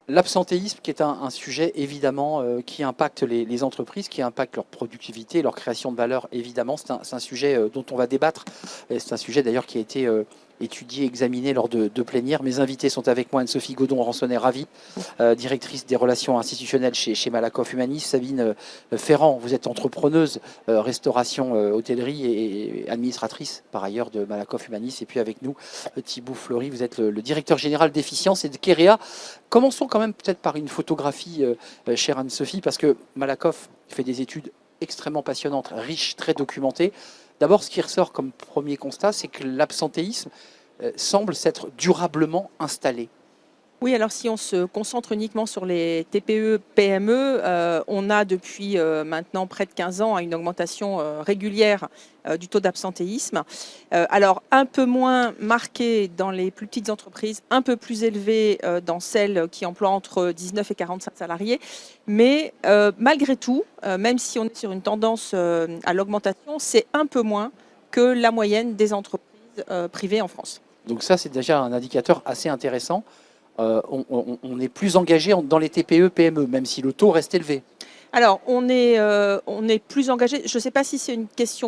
L'absentéisme qui est un sujet évidemment qui impacte les entreprises, qui impacte leur productivité, leur création de valeur évidemment. C'est un sujet dont on va débattre. C'est un sujet d'ailleurs qui a été étudié, examiné lors de plénières. Mes invités sont avec moi, Anne-Sophie Godon-Ransonnet, ravie, directrice des relations institutionnelles chez Malakoff Humanis. Sabine Ferrand, vous êtes entrepreneuse, restauration, hôtellerie et administratrice par ailleurs de Malakoff Humanis. Et puis avec nous, Thibaut Fleury, vous êtes le directeur général d'Efficience et de Kerea. Commençons quand même peut-être par une photographie, chère Anne-Sophie, parce que Malakoff fait des études extrêmement passionnantes, riches, très documentées. D'abord, ce qui ressort comme premier constat, c'est que l'absentéisme semble s'être durablement installé. Oui, alors si on se concentre uniquement sur les TPE, PME, on a depuis maintenant près de 15 ans une augmentation régulière du taux d'absentéisme. Alors un peu moins marqué dans les plus petites entreprises, un peu plus élevé dans celles qui emploient entre 19 et 45 salariés. Mais malgré tout, même si on est sur une tendance à l'augmentation, c'est un peu moins que la moyenne des entreprises privées en France. Donc ça, c'est déjà un indicateur assez intéressant. On est plus engagé dans les TPE, PME, même si le taux reste élevé. Alors, on est plus engagé. Je ne sais pas si c'est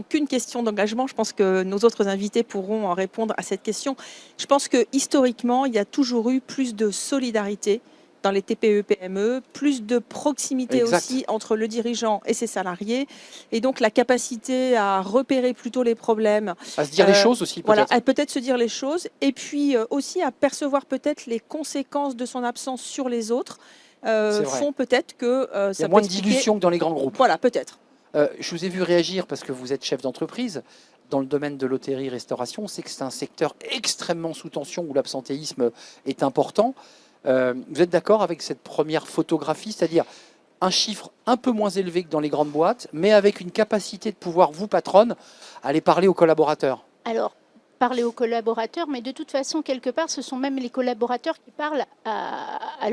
qu'une question d'engagement. Je pense que nos autres invités pourront en répondre à cette question. Je pense que historiquement, il y a toujours eu plus de solidarité dans les TPE, PME, plus de proximité aussi entre le dirigeant et ses salariés, et donc la capacité à repérer plutôt les problèmes. À se dire les choses aussi, peut-être. Voilà, à peut-être se dire les choses, et puis aussi à percevoir peut-être les conséquences de son absence sur les autres, font peut-être que ça il y a moins de dilution que dans les grands groupes. Voilà, peut-être. Je vous ai vu réagir parce que vous êtes chef d'entreprise. Dans le domaine de l'hôtellerie-restauration, on sait que c'est un secteur extrêmement sous tension où l'absentéisme est important. Vous êtes d'accord avec cette première photographie, c'est-à-dire un chiffre un peu moins élevé que dans les grandes boîtes, mais avec une capacité de pouvoir, vous, patronne, aller parler aux collaborateurs? Alors, parler aux collaborateurs, mais de toute façon, quelque part, ce sont même les collaborateurs qui parlent à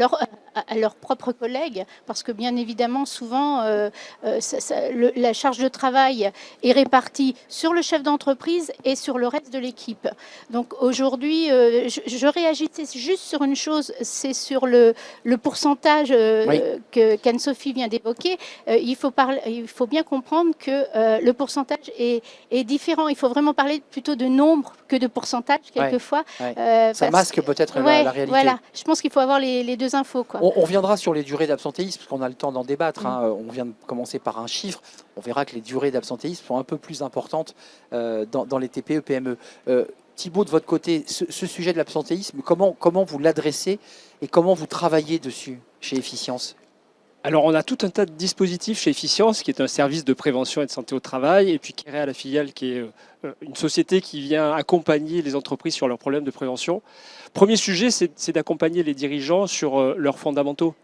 leurs propres collègues, parce que bien évidemment, souvent, la charge de travail est répartie sur le chef d'entreprise et sur le reste de l'équipe. Donc aujourd'hui, je réagissais juste sur une chose, c'est sur le pourcentage qu'Anne-Sophie vient d'évoquer. Il faut bien comprendre que le pourcentage est différent. Il faut vraiment parler plutôt de nombre que de pourcentage, quelquefois. Ça masque peut-être la réalité. Voilà, je pense qu'il faut avoir les deux infos. On reviendra sur les durées d'absentéisme, parce qu'on a le temps d'en débattre. On vient de commencer par un chiffre. On verra que les durées d'absentéisme sont un peu plus importantes dans les TPE, PME. Thibaut, de votre côté, ce sujet de l'absentéisme, comment vous l'adressez et comment vous travaillez dessus chez Efficience? Alors, on a tout un tas de dispositifs chez Efficience, qui est un service de prévention et de santé au travail, et puis Kerea, la filiale, qui est une société qui vient accompagner les entreprises sur leurs problèmes de prévention. Premier sujet, c'est d'accompagner les dirigeants sur leurs fondamentaux.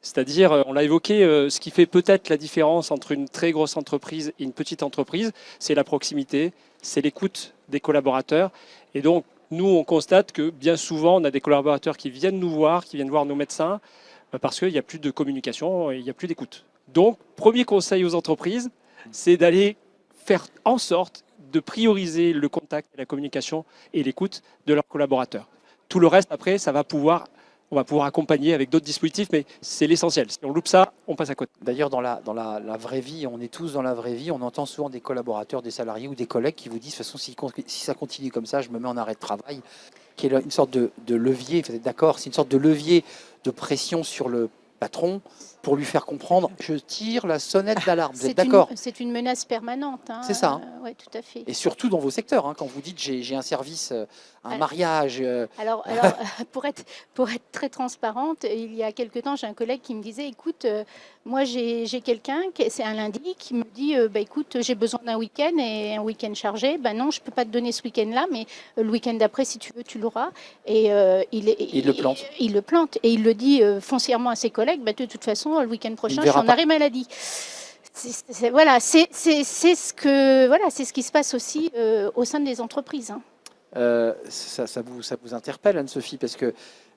C'est-à-dire, on l'a évoqué, ce qui fait peut-être la différence entre une très grosse entreprise et une petite entreprise, c'est la proximité, c'est l'écoute des collaborateurs. Et donc, nous, on constate que bien souvent, on a des collaborateurs qui viennent nous voir, qui viennent voir nos médecins, parce qu'il n'y a plus de communication et il n'y a plus d'écoute. Donc, premier conseil aux entreprises, c'est d'aller faire en sorte de prioriser le contact, la communication et l'écoute de leurs collaborateurs. Tout le reste, après, on va pouvoir accompagner avec d'autres dispositifs, mais c'est l'essentiel. Si on loupe ça, on passe à côté. D'ailleurs, dans la vraie vie, on est tous dans la vraie vie, on entend souvent des collaborateurs, des salariés ou des collègues qui vous disent, de toute façon, si ça continue comme ça, je me mets en arrêt de travail, qui est une sorte de levier, vous êtes d'accord, c'est une sorte de levier de pression sur le patron pour lui faire comprendre, je tire la sonnette d'alarme. Vous êtes d'accord? C'est une menace permanente. C'est ça. Oui, tout à fait. Et surtout dans vos secteurs, quand vous dites j'ai un service, un mariage. Alors pour être très transparente, il y a quelque temps, j'ai un collègue qui me disait, écoute, moi j'ai quelqu'un, c'est un lundi, qui me dit, écoute, j'ai besoin d'un week-end et un week-end chargé. Non, je ne peux pas te donner ce week-end-là, mais le week-end d'après, si tu veux, tu l'auras. Et il le plante. Il le plante et il le dit foncièrement à ses collègues, de toute façon, le week-end prochain, je suis en arrêt maladie. C'est ce qui se passe aussi au sein des entreprises. Ça vous interpelle, Anne-Sophie, parce que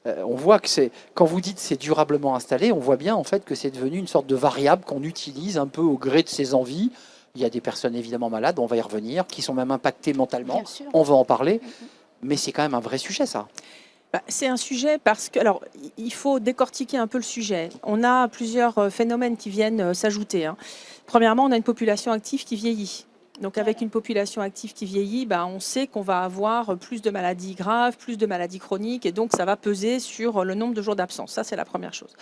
on voit que quand vous dites c'est durablement installé, on voit bien en fait que c'est devenu une sorte de variable qu'on utilise un peu au gré de ses envies. Il y a des personnes évidemment malades, on va y revenir, qui sont même impactées mentalement. On va en parler, mais c'est quand même un vrai sujet, ça. C'est un sujet parce que, alors, il faut décortiquer un peu le sujet. On a plusieurs phénomènes qui viennent s'ajouter, hein. Premièrement, on a une population active qui vieillit. Donc, avec une population active qui vieillit, on sait qu'on va avoir plus de maladies graves, plus de maladies chroniques, et donc ça va peser sur le nombre de jours d'absence. Ça, c'est la première chose.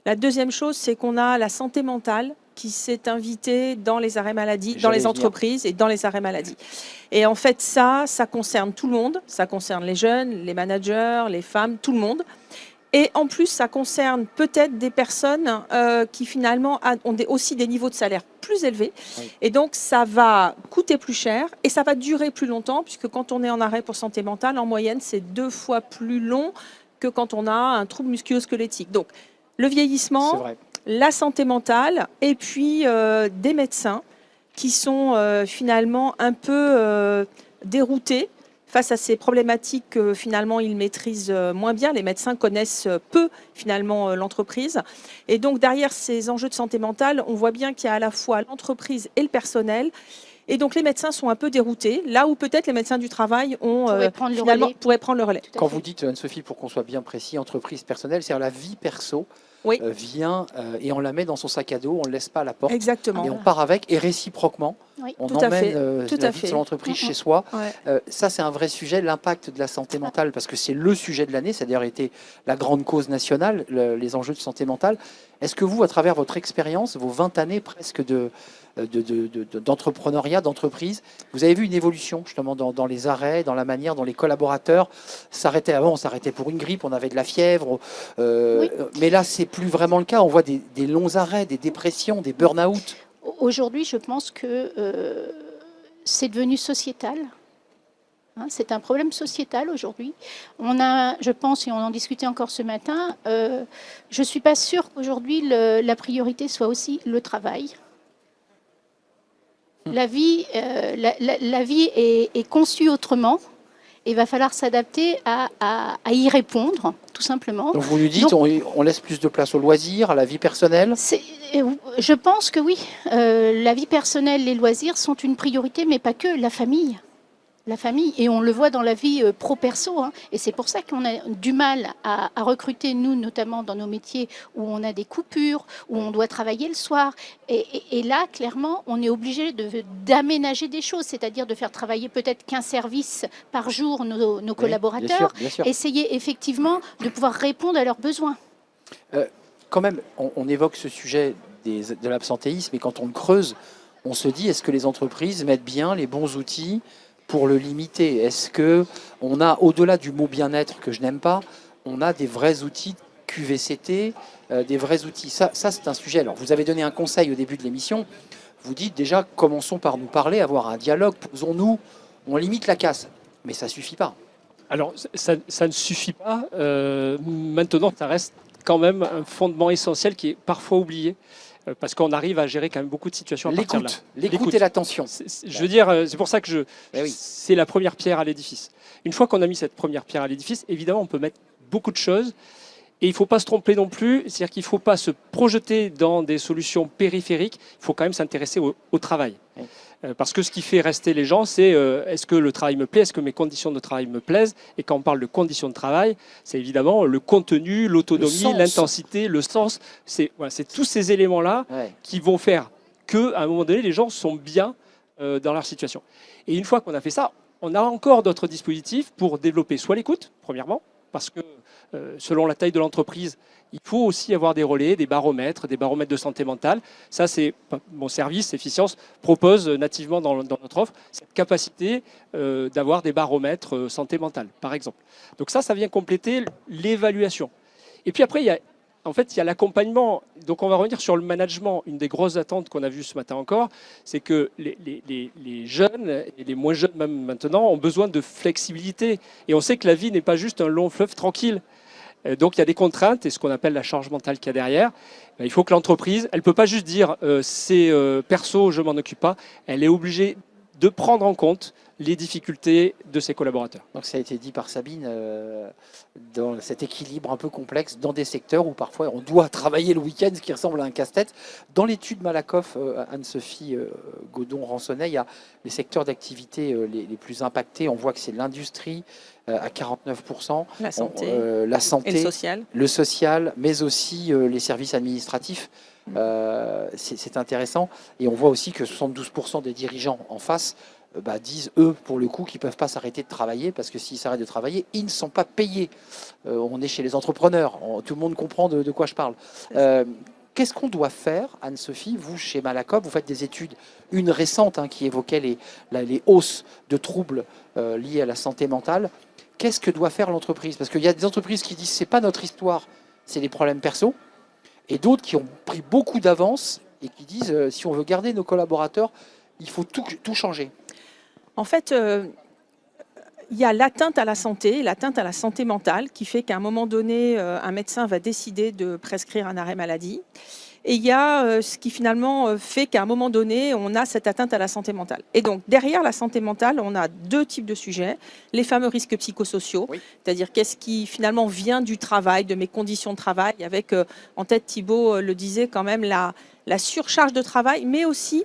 La deuxième chose, c'est qu'on a la santé mentale qui s'est invitée dans les arrêts maladie, dans les entreprises et dans les arrêts maladie. Et en fait, ça concerne tout le monde. Ça concerne les jeunes, les managers, les femmes, tout le monde. Et en plus, ça concerne peut-être des personnes qui finalement ont aussi des niveaux de salaire plus élevés. Oui. Et donc, ça va coûter plus cher et ça va durer plus longtemps, puisque quand on est en arrêt pour santé mentale, en moyenne, c'est 2 fois plus long que quand on a un trouble musculo-squelettique. Donc, le vieillissement, la santé mentale et puis des médecins qui sont finalement un peu déroutés face à ces problématiques que finalement ils maîtrisent moins bien. Les médecins connaissent peu finalement l'entreprise. Et donc derrière ces enjeux de santé mentale, on voit bien qu'il y a à la fois l'entreprise et le personnel. Et donc les médecins sont un peu déroutés, là où peut-être les médecins du travail pourraient prendre le relais. Quand vous dites, Anne-Sophie, pour qu'on soit bien précis, entreprise personnelle, c'est-à-dire la vie perso vient et on la met dans son sac à dos, on ne le laisse pas à la porte. Exactement. Et on part avec, et réciproquement, on emmène la vie de son entreprise chez soi. Ça, c'est un vrai sujet, l'impact de la santé mentale, parce que c'est le sujet de l'année, ça a d'ailleurs été la grande cause nationale, les enjeux de santé mentale. Est-ce que vous, à travers votre expérience, vos 20 années presque d'entrepreneuriat, d'entreprise, vous avez vu une évolution justement dans les arrêts, dans la manière dont les collaborateurs s'arrêtaient? Avant, on s'arrêtait pour une grippe, on avait de la fièvre, mais là, c'est plus vraiment le cas. On voit des longs arrêts, des dépressions, des burn-out. Aujourd'hui, je pense que c'est devenu sociétal. C'est un problème sociétal aujourd'hui. On a, je pense, et on en discutait encore ce matin, je ne suis pas sûre qu'aujourd'hui la priorité soit aussi le travail. La vie est conçue autrement et il va falloir s'adapter à y répondre, tout simplement. Donc vous nous dites, on laisse plus de place au loisir, à la vie personnelle? Je pense que oui. La vie personnelle, les loisirs sont une priorité, mais pas que, la famille. La famille, et on le voit dans la vie pro-perso, et c'est pour ça qu'on a du mal à recruter, nous, notamment dans nos métiers où on a des coupures, où on doit travailler le soir. Et là, clairement, on est obligé d'aménager des choses, c'est-à-dire de faire travailler peut-être qu'un service par jour nos collaborateurs, bien sûr. Essayer effectivement de pouvoir répondre à leurs besoins. Quand même, on évoque ce sujet de l'absentéisme, et quand on le creuse, on se dit, est-ce que les entreprises mettent bien les bons outils pour le limiter? Est-ce qu'on a, au-delà du mot bien-être que je n'aime pas, on a des vrais outils QVCT, des vrais outils? Ça c'est un sujet. Alors, vous avez donné un conseil au début de l'émission. Vous dites déjà, commençons par nous parler, avoir un dialogue, posons-nous, on limite la casse. Mais ça ne suffit pas. Alors, ça ne suffit pas. Maintenant, ça reste quand même un fondement essentiel qui est parfois oublié. Parce qu'on arrive à gérer quand même beaucoup de situations à partir de là. L'écoute et l'attention. Je veux dire, c'est pour ça que c'est la première pierre à l'édifice. Une fois qu'on a mis cette première pierre à l'édifice, évidemment, on peut mettre beaucoup de choses. Et il ne faut pas se tromper non plus. C'est-à-dire qu'il ne faut pas se projeter dans des solutions périphériques. Il faut quand même s'intéresser au travail. Oui. Parce que ce qui fait rester les gens, c'est est-ce que le travail me plaît, est-ce que mes conditions de travail me plaisent? Et quand on parle de conditions de travail, c'est évidemment le contenu, l'autonomie, l'intensité, le sens. C'est tous ces éléments-là qui vont faire qu'à un moment donné, les gens sont bien dans leur situation. Et une fois qu'on a fait ça, on a encore d'autres dispositifs pour développer soit l'écoute, premièrement, parce que selon la taille de l'entreprise, il faut aussi avoir des relais, des baromètres de santé mentale. Ça, c'est mon service, Efficience, propose nativement dans notre offre cette capacité d'avoir des baromètres santé mentale, par exemple. Donc ça vient compléter l'évaluation. Et puis après, il y a l'accompagnement. Donc on va revenir sur le management. Une des grosses attentes qu'on a vues ce matin encore, c'est que les jeunes, et les moins jeunes même maintenant, ont besoin de flexibilité. Et on sait que la vie n'est pas juste un long fleuve tranquille. Donc il y a des contraintes et ce qu'on appelle la charge mentale qu'il y a derrière. Il faut que l'entreprise, elle ne peut pas juste dire c'est perso, je ne m'en occupe pas. Elle est obligée de prendre en compte les difficultés de ses collaborateurs. Donc ça a été dit par Sabine, dans cet équilibre un peu complexe dans des secteurs où parfois on doit travailler le week-end, ce qui ressemble à un casse-tête. Dans l'étude Malakoff, Anne-Sophie Godon-Ransonnet, il y a les secteurs d'activité les plus impactés. On voit que c'est l'industrie à 49%, La santé, la santé, et le social, mais aussi les services administratifs. C'est intéressant. Et on voit aussi que 72% des dirigeants en face disent, eux, pour le coup, qu'ils ne peuvent pas s'arrêter de travailler, parce que s'ils s'arrêtent de travailler, ils ne sont pas payés. On est chez les entrepreneurs, tout le monde comprend de quoi je parle. Qu'est-ce qu'on doit faire, Anne-Sophie? Vous, chez Malakoff, vous faites des études, une récente qui évoquait les hausses de troubles liés à la santé mentale. Qu'est-ce que doit faire l'entreprise? Parce qu'il y a des entreprises qui disent, c'est pas notre histoire, c'est des problèmes perso, et d'autres qui ont pris beaucoup d'avance et qui disent, si on veut garder nos collaborateurs, il faut tout changer. En fait, il y a l'atteinte à la santé mentale, qui fait qu'à un moment donné, un médecin va décider de prescrire un arrêt maladie. Et il y a ce qui finalement fait qu'à un moment donné, on a cette atteinte à la santé mentale. Et donc, derrière la santé mentale, on a deux types de sujets. Les fameux risques psychosociaux, Oui. c'est-à-dire qu'est-ce qui finalement vient du travail, de mes conditions de travail, avec en tête, Thibault le disait quand même, la surcharge de travail, mais aussi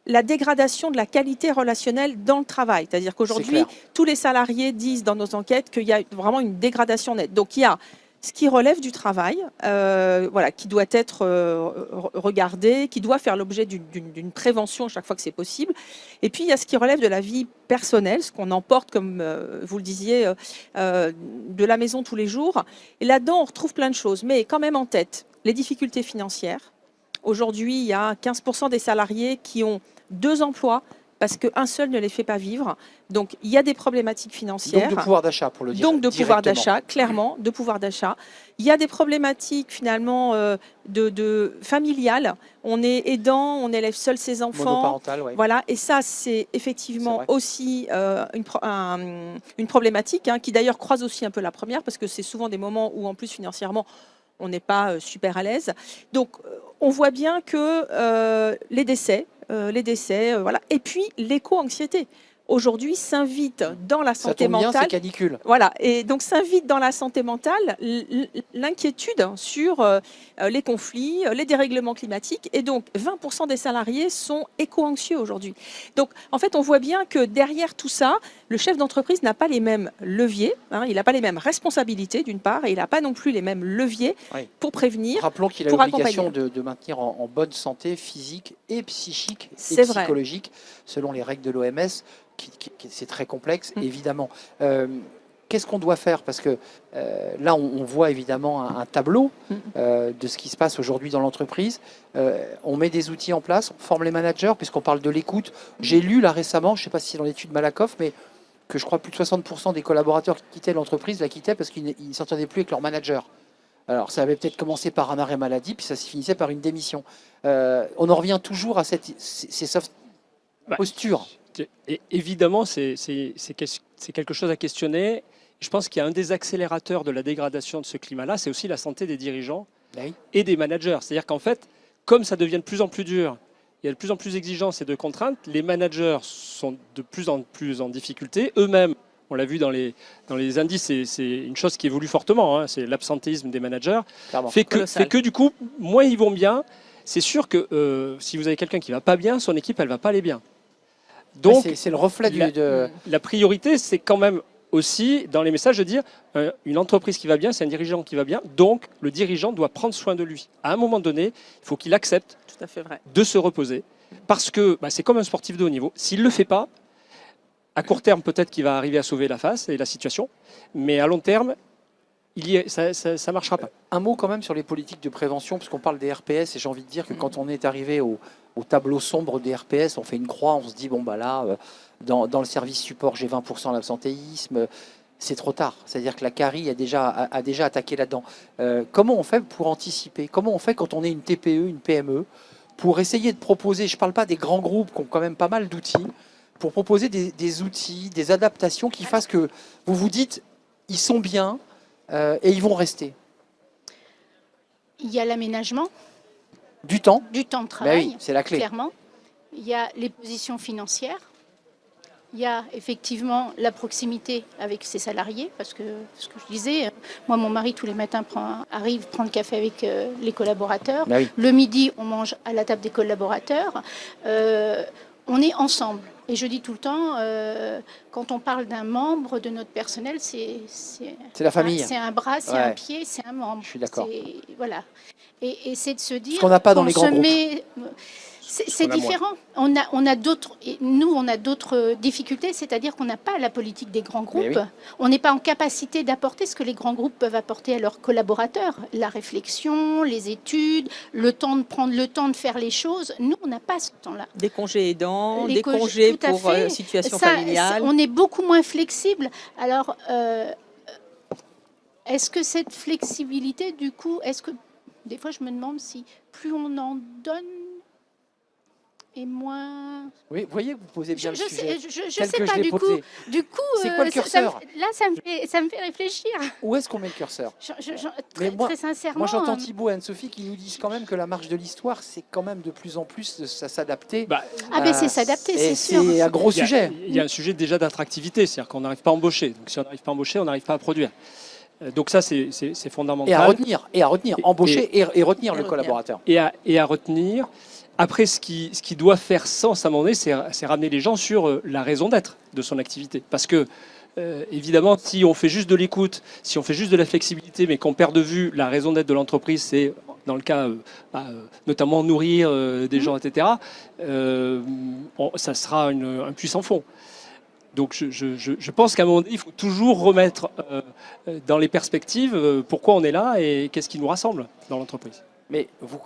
la dégradation de la qualité relationnelle dans le travail. C'est-à-dire qu'aujourd'hui, tous les salariés disent dans nos enquêtes qu'il y a vraiment une dégradation nette. Donc il y a ce qui relève du travail, qui doit être regardé, qui doit faire l'objet d'une prévention chaque fois que c'est possible. Et puis il y a ce qui relève de la vie personnelle, ce qu'on emporte, comme vous le disiez, de la maison tous les jours. Et là-dedans, on retrouve plein de choses, mais quand même en tête, les difficultés financières. Aujourd'hui, il y a 15% des salariés qui ont 2 emplois parce qu'un seul ne les fait pas vivre. Donc, il y a des problématiques financières. Donc de pouvoir d'achat, pour le dire. Donc de pouvoir d'achat, clairement, de pouvoir d'achat. Il y a des problématiques finalement de familiales. On est aidant, on élève seul ses enfants. Monoparental, oui. Voilà, et ça, c'est effectivement aussi une problématique qui d'ailleurs croise aussi un peu la première, parce que c'est souvent des moments où en plus financièrement, on n'est pas super à l'aise. Donc, on voit bien que les décès, voilà. Et puis l'éco-anxiété. Aujourd'hui, s'invite dans la santé ça tombe mentale. Bien, c'est canicule. Voilà, et donc s'invite dans la santé mentale l'inquiétude sur les conflits, les dérèglements climatiques, et donc 20% des salariés sont éco-anxieux aujourd'hui. Donc en fait, on voit bien que derrière tout ça, le chef d'entreprise n'a pas les mêmes leviers, il n'a pas les mêmes responsabilités d'une part, et il n'a pas non plus les mêmes leviers pour prévenir. Rappelons qu'il a l'obligation de maintenir en bonne santé physique et psychique et psychologique, selon les règles de l'OMS. C'est très complexe, évidemment. Qu'est-ce qu'on doit faire? Parce que là, on voit évidemment un tableau de ce qui se passe aujourd'hui dans l'entreprise. On met des outils en place, on forme les managers, puisqu'on parle de l'écoute. J'ai lu là récemment, je ne sais pas si c'est dans l'étude Malakoff, mais que je crois plus de 60% des collaborateurs qui quittaient l'entreprise la quittaient parce qu'ils ne s'entendaient plus avec leur manager. Alors, ça avait peut-être commencé par un arrêt maladie, puis ça se finissait par une démission. On en revient toujours à ces soft postures. Et évidemment, c'est quelque chose à questionner. Je pense qu'il y a un des accélérateurs de la dégradation de ce climat-là, c'est aussi la santé des dirigeants et des managers. C'est-à-dire qu'en fait, comme ça devient de plus en plus dur, il y a de plus en plus d'exigences et de contraintes, les managers sont de plus en plus en difficulté. Eux-mêmes, on l'a vu dans les indices, c'est une chose qui évolue fortement, c'est l'absentéisme des managers, fait que du coup, moins ils vont bien. C'est sûr que si vous avez quelqu'un qui ne va pas bien, son équipe, elle ne va pas aller bien. Donc, c'est le reflet la priorité, c'est quand même aussi, dans les messages, de dire une entreprise qui va bien, c'est un dirigeant qui va bien, donc le dirigeant doit prendre soin de lui. À un moment donné, il faut qu'il accepte de se reposer, parce que c'est comme un sportif de haut niveau. S'il ne le fait pas, à court terme, peut-être qu'il va arriver à sauver la face et la situation, mais à long terme, ça ne marchera pas. Un mot quand même sur les politiques de prévention, parce qu'on parle des RPS, et j'ai envie de dire que quand on est arrivé au tableau sombre des RPS, on fait une croix, on se dit, bon, dans le service support, j'ai 20% d'absentéisme, c'est trop tard. C'est-à-dire que la CARI a déjà attaqué là-dedans. Comment on fait pour anticiper? Comment on fait quand on est une TPE, une PME, pour essayer de proposer, je ne parle pas des grands groupes qui ont quand même pas mal d'outils, pour proposer des outils, des adaptations qui fassent que vous vous dites, ils sont bien et ils vont rester? Il y a l'aménagement. Du temps de travail, oui, c'est la clé. Clairement. Il y a les positions financières. il y a effectivement la proximité avec ses salariés, parce que ce que je disais, moi mon mari tous les matins arrive prendre le café avec les collaborateurs. Bah oui. Le midi, on mange à la table des collaborateurs. On est ensemble. Et je dis tout le temps, quand on parle d'un membre de notre personnel, c'est la famille. C'est un bras, c'est un pied, c'est un membre. Je suis d'accord. Voilà. Et c'est de se dire. Ce qu'on n'a pas dans les grands groupes. C'est différent. On a d'autres. Nous, on a d'autres difficultés, c'est-à-dire qu'on n'a pas la politique des grands groupes. Oui. On n'est pas en capacité d'apporter ce que les grands groupes peuvent apporter à leurs collaborateurs. La réflexion, les études, le temps de prendre le temps de faire les choses. Nous, on n'a pas ce temps-là. Des congés aidants, Les des congés, congés tout à pour fait. situation Ça, familiale. on est beaucoup moins flexible. Alors, est-ce que cette flexibilité, du coup, des fois, je me demande si plus on en donne et moins. Oui, vous voyez, vous posez bien le sujet. Je tel sais que je pas l'ai du coup. posé. Du coup, C'est quoi le curseur là, ça me fait réfléchir. Où est-ce qu'on met le curseur? Très, moi- très sincèrement. Moi, j'entends Thibault et Anne-Sophie qui nous disent quand même que la marche de l'histoire, c'est quand même de plus en plus de s'adapter. C'est s'adapter, et c'est sûr. C'est un gros sujet. Il y a un sujet déjà d'attractivité, c'est-à-dire qu'on n'arrive pas à embaucher. Donc si on n'arrive pas à embaucher, on n'arrive pas à produire. Donc ça, c'est fondamental. Et à retenir, embaucher et retenir le collaborateur. Et à retenir. Après, ce qui doit faire sens à un moment donné, c'est ramener les gens sur la raison d'être de son activité. Parce que, évidemment, si on fait juste de l'écoute, si on fait juste de la flexibilité, mais qu'on perd de vue la raison d'être de l'entreprise, c'est, dans le cas, notamment nourrir des gens, etc., ça sera un puits sans fond. Donc je pense qu'à un moment donné, il faut toujours remettre dans les perspectives pourquoi on est là et qu'est-ce qui nous rassemble dans l'entreprise. Mais vous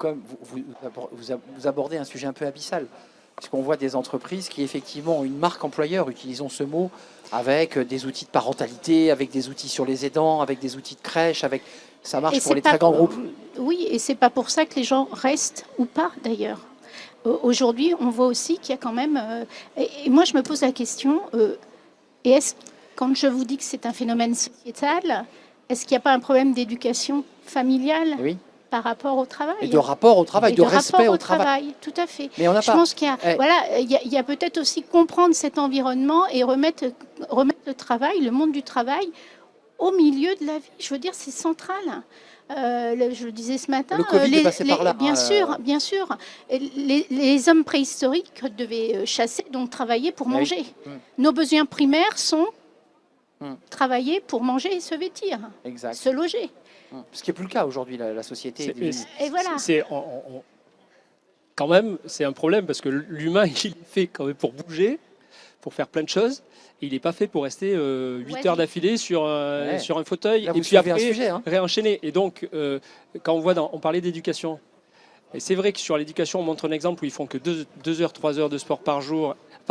abordez un sujet un peu abyssal, puisqu'on voit des entreprises qui effectivement ont une marque employeur, utilisons ce mot, avec des outils de parentalité, avec des outils sur les aidants, avec des outils de crèche, ça marche pour les très grands groupes. Oui, et c'est pas pour ça que les gens restent ou pas d'ailleurs. Aujourd'hui, on voit aussi qu'il y a quand même... et moi, je me pose la question, quand je vous dis que c'est un phénomène sociétal, est-ce qu'il n'y a pas un problème d'éducation familiale par rapport au travail? Et de rapport au travail, de respect au travail. Tout à fait. Mais on n'a je pense qu'il y a peut-être aussi comprendre cet environnement et remettre le travail, le monde du travail, au milieu de la vie. Je veux dire, c'est central. Je le disais ce matin, le Covid est passé par là. Bien sûr. Les hommes préhistoriques devaient chasser, donc travailler pour manger. Nos besoins primaires sont travailler pour manger et se vêtir, se loger. Ce qui n'est plus le cas aujourd'hui, la société. Et voilà. Quand même, c'est un problème parce que l'humain, il est fait quand même pour bouger, pour faire plein de choses. Et il n'est pas fait pour rester 8 heures d'affilée sur un fauteuil là, et puis après réenchaîner. Et donc, quand on parlait d'éducation, et c'est vrai que sur l'éducation, on montre un exemple où ils font que 2 heures, 3 heures de sport par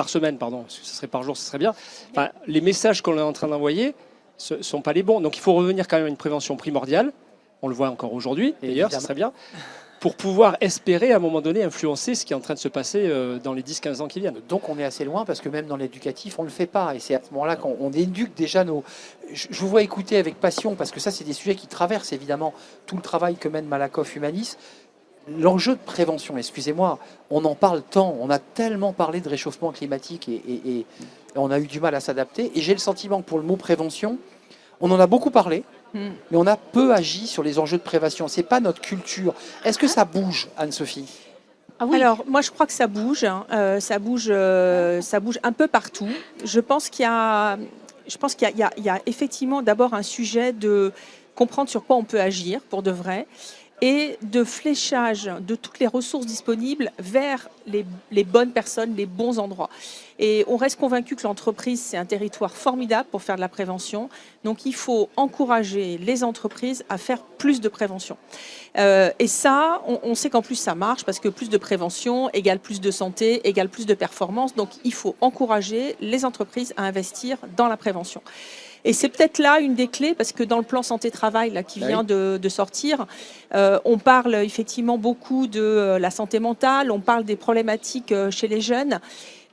semaine, pardon, parce que ce serait par jour, ce serait bien. Enfin, les messages qu'on est en train d'envoyer ne sont pas les bons. Donc il faut revenir quand même à une prévention primordiale. On le voit encore aujourd'hui, d'ailleurs, ce serait bien. Pour pouvoir espérer à un moment donné influencer ce qui est en train de se passer dans les 10-15 ans qui viennent. Donc on est assez loin parce que même dans l'éducatif, on ne le fait pas. Et c'est à ce moment-là qu'on éduque déjà nos... Je vous vois écouter avec passion parce que ça, c'est des sujets qui traversent évidemment tout le travail que mène Malakoff Humanis. L'enjeu de prévention, excusez-moi, on en parle tant, on a tellement parlé de réchauffement climatique et on a eu du mal à s'adapter. Et j'ai le sentiment que pour le mot prévention, on en a beaucoup parlé, mais on a peu agi sur les enjeux de prévention. Ce n'est pas notre culture. Est-ce que ça bouge, Anne-Sophie? Alors, moi, je crois que ça bouge. Ça bouge un peu partout. Je pense qu'il y a effectivement d'abord un sujet de comprendre sur quoi on peut agir pour de vrai et de fléchage de toutes les ressources disponibles vers les bonnes personnes, les bons endroits. Et on reste convaincu que l'entreprise, c'est un territoire formidable pour faire de la prévention. Donc, il faut encourager les entreprises à faire plus de prévention. Et ça, on sait qu'en plus, ça marche parce que plus de prévention égale plus de santé, égale plus de performance. Donc, il faut encourager les entreprises à investir dans la prévention. Et c'est peut-être là une des clés, parce que dans le plan santé-travail là, qui vient de sortir, on parle effectivement beaucoup de la santé mentale, on parle des problématiques chez les jeunes,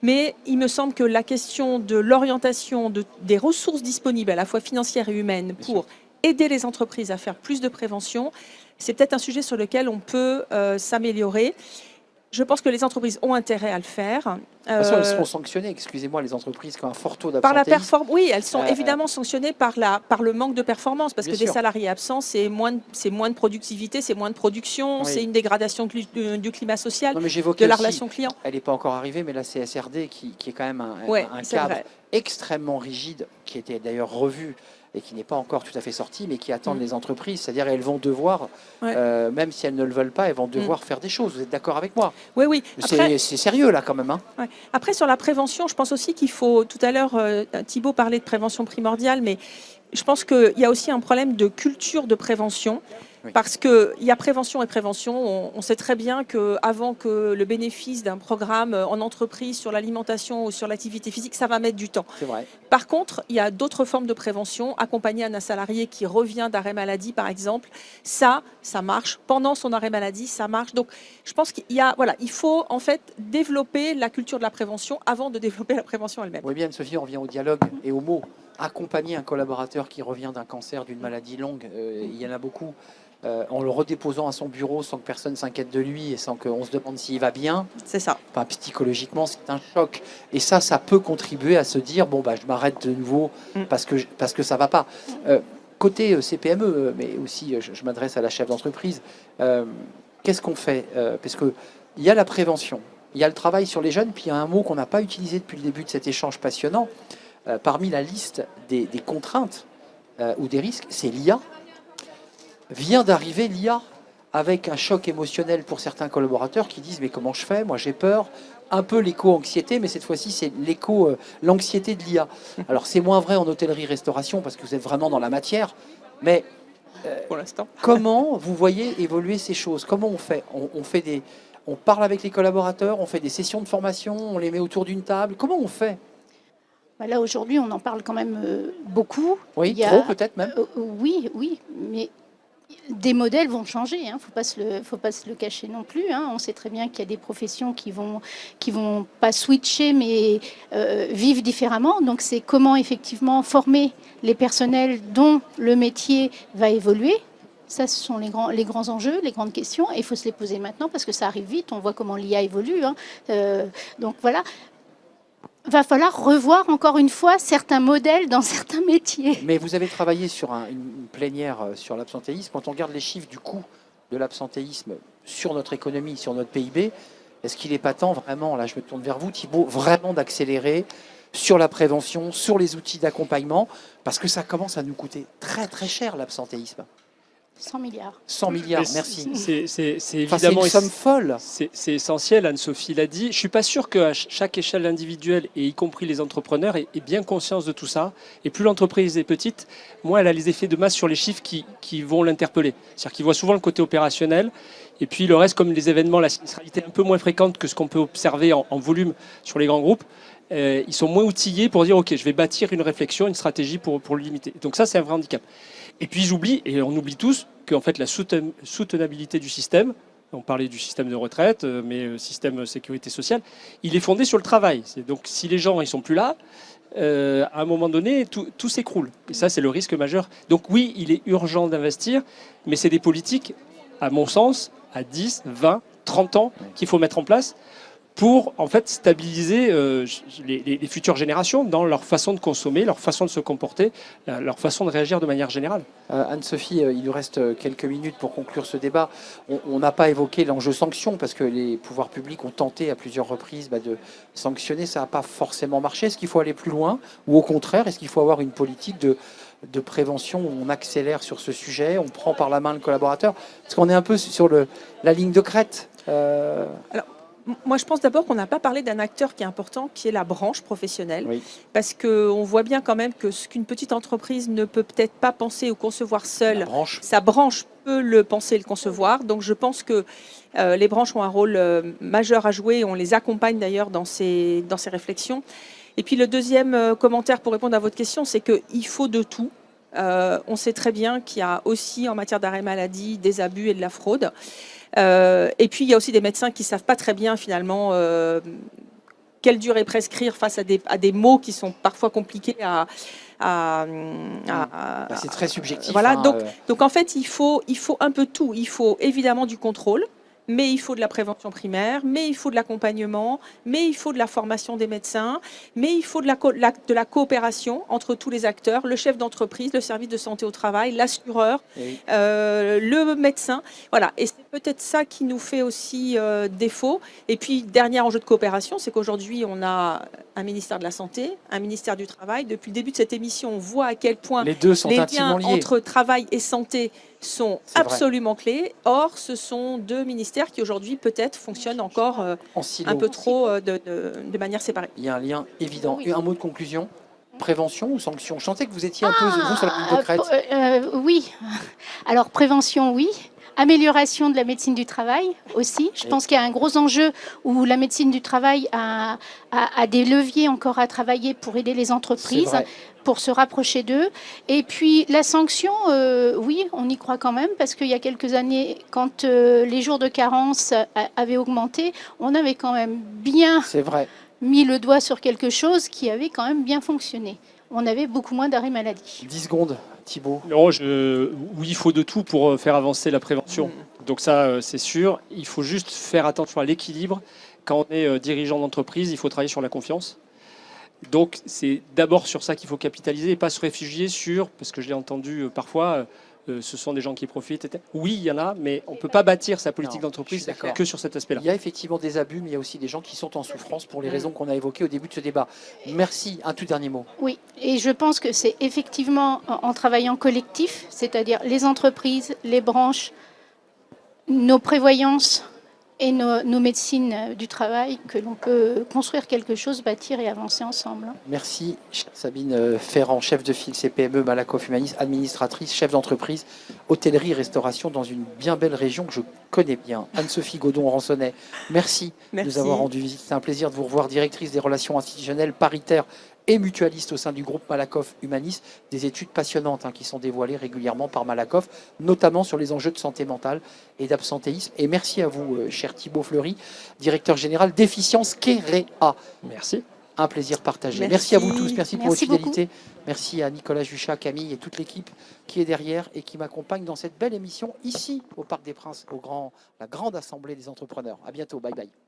mais il me semble que la question de l'orientation des ressources disponibles, à la fois financières et humaines, pour aider les entreprises à faire plus de prévention, c'est peut-être un sujet sur lequel on peut s'améliorer. Je pense que les entreprises ont intérêt à le faire. De toute façon, elles seront sanctionnées, excusez-moi, les entreprises qui ont un fort taux Par la d'absentéisme. performance, oui, elles sont évidemment sanctionnées par le manque de performance, parce Bien que des sûr. salariés absents, c'est moins de productivité, c'est moins de production, Oui. c'est une dégradation du climat social, Non, mais de j'évoquais la aussi, relation client. elle n'est pas encore arrivée, mais la CSRD, qui est quand même Ouais, un c'est cadre vrai. extrêmement rigide, qui était d'ailleurs revu et qui n'est pas encore tout à fait sorti, mais qui attendent les entreprises. C'est-à-dire elles vont devoir, Ouais. même si elles ne le veulent pas, elles vont devoir faire des choses. Vous êtes d'accord avec moi? Oui, oui. Après, C'est sérieux là quand même. Hein. ouais. Après, sur la prévention, je pense aussi qu'il faut, tout à l'heure, Thibaut parlait de prévention primordiale, mais je pense qu'il y a aussi un problème de culture de prévention. Oui. Parce qu'il y a prévention et prévention. On sait très bien qu'avant que le bénéfice d'un programme en entreprise sur l'alimentation ou sur l'activité physique, ça va mettre du temps. C'est vrai. Par contre, il y a d'autres formes de prévention. Accompagner un salarié qui revient d'arrêt maladie, par exemple, ça marche. Pendant son arrêt maladie, ça marche. Donc, je pense il faut en fait développer la culture de la prévention avant de développer la prévention elle-même. Oui bien, Sophie, on revient au dialogue et au mot. Accompagner un collaborateur qui revient d'un cancer, d'une maladie longue, il y en a beaucoup. En le redéposant à son bureau sans que personne s'inquiète de lui et sans qu'on se demande s'il va bien. C'est ça. Enfin, psychologiquement, c'est un choc. Et ça peut contribuer à se dire, bon, bah, je m'arrête de nouveau parce que ça va pas. Côté CPME, mais aussi, je m'adresse à la chef d'entreprise, qu'est-ce qu'on fait? Parce qu'il y a la prévention, il y a le travail sur les jeunes, puis il y a un mot qu'on n'a pas utilisé depuis le début de cet échange passionnant. Parmi la liste des contraintes ou des risques, c'est l'IA. Vient d'arriver l'IA avec un choc émotionnel pour certains collaborateurs qui disent mais comment je fais? Moi j'ai peur. Un peu l'éco-anxiété, mais cette fois-ci c'est l'anxiété de l'IA. Alors c'est moins vrai en hôtellerie-restauration parce que vous êtes vraiment dans la matière, mais pour l'instant. Comment vous voyez évoluer ces choses? Comment on fait? On parle avec les collaborateurs, on fait des sessions de formation, on les met autour d'une table. Comment on fait? Là, aujourd'hui, on en parle quand même beaucoup. Oui, Il y a- trop peut-être même. Oui, mais des modèles vont changer. Il ne faut pas se le cacher non plus. Hein. On sait très bien qu'il y a des professions qui vont pas switcher, mais vivent différemment. Donc, c'est comment effectivement former les personnels dont le métier va évoluer. Ça, ce sont les grands enjeux, les grandes questions. Et il faut se les poser maintenant parce que ça arrive vite. On voit comment l'IA évolue. Hein. Donc, voilà. Va falloir revoir encore une fois certains modèles dans certains métiers. Mais vous avez travaillé sur une plénière sur l'absentéisme. Quand on regarde les chiffres du coût de l'absentéisme sur notre économie, sur notre PIB, est-ce qu'il n'est pas temps vraiment, là je me tourne vers vous Thibaut, vraiment d'accélérer sur la prévention, sur les outils d'accompagnement, parce que ça commence à nous coûter très très cher l'absentéisme. 100 milliards. 100 milliards, Mais merci. C'est Enfin, c'est évidemment une somme folle. c'est essentiel, Anne-Sophie l'a dit. Je ne suis pas sûr qu'à chaque échelle individuelle, et y compris les entrepreneurs, aient bien conscience de tout ça. Et plus l'entreprise est petite, moins elle a les effets de masse sur les chiffres qui vont l'interpeller. C'est-à-dire qu'ils voient souvent le côté opérationnel. Et puis le reste, comme les événements, la sinistralité est un peu moins fréquente que ce qu'on peut observer en volume sur les grands groupes. Ils sont moins outillés pour dire, OK, je vais bâtir une réflexion, une stratégie pour le limiter. Donc ça, c'est un vrai handicap. Et puis j'oublie, et on oublie tous, qu'en fait la soutenabilité du système, on parlait du système de retraite, mais système sécurité sociale, il est fondé sur le travail. Donc si les gens ne sont plus là, à un moment donné, tout s'écroule. Et ça, c'est le risque majeur. Donc oui, il est urgent d'investir, mais c'est des politiques, à mon sens, à 10, 20, 30 ans qu'il faut mettre en place pour en fait stabiliser les futures générations dans leur façon de consommer, leur façon de se comporter, leur façon de réagir de manière générale. Anne-Sophie, il nous reste quelques minutes pour conclure ce débat. On n'a pas évoqué l'enjeu sanction parce que les pouvoirs publics ont tenté à plusieurs reprises de sanctionner. Ça n'a pas forcément marché. Est-ce qu'il faut aller plus loin ou au contraire, est-ce qu'il faut avoir une politique de prévention où on accélère sur ce sujet, on prend par la main le collaborateur? Parce qu'on est un peu sur la ligne de crête. Alors, moi, je pense d'abord qu'on n'a pas parlé d'un acteur qui est important, qui est la branche professionnelle. Oui. Parce qu'on voit bien quand même que ce qu'une petite entreprise ne peut peut-être pas penser ou concevoir seule, La branche. sa branche peut le penser et le concevoir. Donc je pense que les branches ont un rôle majeur à jouer. On les accompagne d'ailleurs dans ces réflexions. Et puis le deuxième commentaire pour répondre à votre question, c'est qu'il faut de tout. On sait très bien qu'il y a aussi en matière d'arrêt maladie des abus et de la fraude. Et puis il y a aussi des médecins qui ne savent pas très bien finalement quelle durée prescrire face à des mots qui sont parfois compliqués C'est très subjectif. voilà, hein, donc en fait il faut un peu tout. Il faut évidemment du contrôle. mais il faut de la prévention primaire, mais il faut de l'accompagnement, mais il faut de la formation des médecins, mais il faut de la coopération entre tous les acteurs, le chef d'entreprise, le service de santé au travail, l'assureur, Oui. le médecin. Voilà, et c'est peut-être ça qui nous fait aussi défaut. Et puis, dernier enjeu de coopération, c'est qu'aujourd'hui, on a un ministère de la Santé, un ministère du Travail. Depuis le début de cette émission, on voit à quel point Les deux sont les intimement liens liés. entre travail et santé sont C'est vrai. absolument clés. Or, ce sont deux ministères qui aujourd'hui peut-être fonctionnent encore En silo. un peu trop de manière séparée. Il y a un lien évident. Oui. Et un mot de conclusion. Prévention ou sanction? Je sentais que vous étiez un peu vous sur la ligne de crête. Oui. Alors, prévention, oui. Amélioration de la médecine du travail aussi. Je Oui. pense qu'il y a un gros enjeu où la médecine du travail a des leviers encore à travailler pour aider les C'est entreprises, vrai. pour se rapprocher d'eux. Et puis la sanction, oui, on y croit quand même, parce qu'il y a quelques années, quand les jours de carence avaient augmenté, on avait quand même bien C'est vrai. mis le doigt sur quelque chose qui avait quand même bien fonctionné. On avait beaucoup moins d'arrêts maladie. 10 secondes, Thibault. Non, oui, il faut de tout pour faire avancer la prévention. Donc ça, c'est sûr. Il faut juste faire attention à l'équilibre. Quand on est dirigeant d'entreprise, il faut travailler sur la confiance. Donc c'est d'abord sur ça qu'il faut capitaliser et pas se réfugier sur, parce que je l'ai entendu parfois, ce sont des gens qui profitent. Oui, il y en a, mais on ne peut pas bâtir sa politique Non, d'entreprise je suis d'accord. que sur cet aspect-là. Il y a effectivement des abus, mais il y a aussi des gens qui sont en souffrance pour les raisons qu'on a évoquées au début de ce débat. Merci. Un tout dernier mot. Oui, et je pense que c'est effectivement en travaillant collectif, c'est-à-dire les entreprises, les branches, nos prévoyances et nos médecines du travail, que l'on peut construire quelque chose, bâtir et avancer ensemble. Merci Sabine Ferrand, chef de file CPME Malakoff Humanis, administratrice, chef d'entreprise, hôtellerie et restauration dans une bien belle région que je connais bien. Anne-Sophie Godon-Ransonnet, merci de nous avoir rendu visite. C'est un plaisir de vous revoir, directrice des relations institutionnelles paritaires et mutualiste au sein du groupe Malakoff Humanis, des études passionnantes qui sont dévoilées régulièrement par Malakoff, notamment sur les enjeux de santé mentale et d'absentéisme. Et merci à vous, cher Thibault Fleury, directeur général d'Efficience Kéréa. Merci. Un plaisir partagé. Merci. Merci à vous tous, merci pour votre Merci beaucoup. fidélité. Merci à Nicolas Juchat, Camille et toute l'équipe qui est derrière et qui m'accompagne dans cette belle émission ici au Parc des Princes, la grande assemblée des entrepreneurs. À bientôt, bye bye.